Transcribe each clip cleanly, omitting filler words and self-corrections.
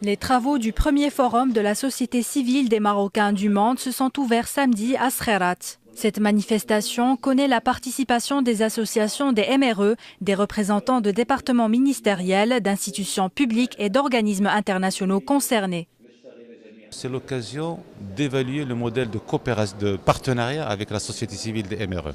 Les travaux du premier forum de la société civile des Marocains du monde se sont ouverts samedi à Skhairat. Cette manifestation connaît la participation des associations des MRE, des représentants de départements ministériels, d'institutions publiques et d'organismes internationaux concernés. C'est l'occasion d'évaluer le modèle de coopération, de partenariat avec la société civile des MRE.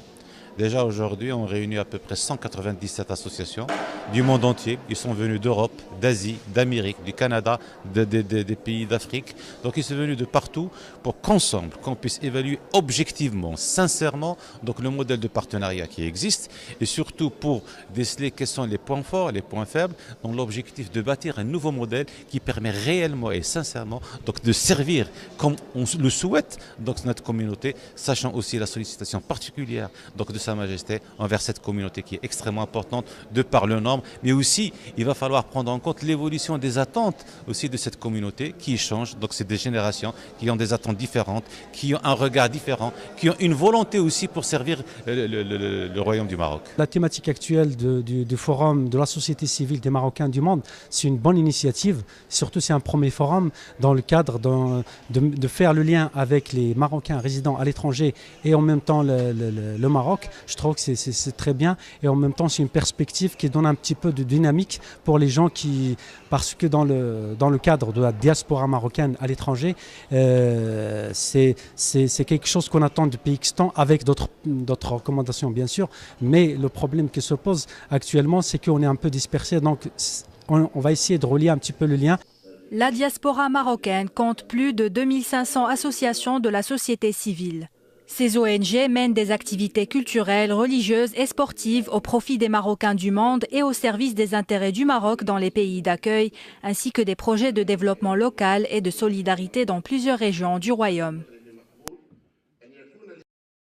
Déjà aujourd'hui, on réunit à peu près 197 associations du monde entier. Ils sont venus d'Europe, d'Asie, d'Amérique, du Canada, des pays d'Afrique. Donc ils sont venus de partout pour qu'ensemble, qu'on puisse évaluer objectivement, sincèrement, donc le modèle de partenariat qui existe et surtout pour déceler quels sont les points forts, les points faibles, dans l'objectif de bâtir un nouveau modèle qui permet réellement et sincèrement donc de servir comme on le souhaite donc notre communauté, sachant aussi la sollicitation particulière donc de Sa Majesté envers cette communauté qui est extrêmement importante de par le nombre, mais aussi il va falloir prendre en compte l'évolution des attentes aussi de cette communauté qui change. Donc c'est des générations qui ont des attentes différentes, qui ont un regard différent, qui ont une volonté aussi pour servir le Royaume du Maroc. La thématique actuelle du forum de la société civile des Marocains du monde, c'est une bonne initiative. Surtout c'est un premier forum dans le cadre de faire le lien avec les Marocains résidant à l'étranger et en même temps le Maroc. Je trouve que c'est très bien et en même temps c'est une perspective qui donne un petit peu de dynamique pour les gens parce que dans le cadre de la diaspora marocaine à l'étranger, c'est quelque chose qu'on attend depuis X temps avec d'autres recommandations bien sûr, mais le problème qui se pose actuellement c'est qu'on est un peu dispersé, donc on va essayer de relier un petit peu le lien. La diaspora marocaine compte plus de 2500 associations de la société civile. Ces ONG mènent des activités culturelles, religieuses et sportives au profit des Marocains du monde et au service des intérêts du Maroc dans les pays d'accueil, ainsi que des projets de développement local et de solidarité dans plusieurs régions du Royaume.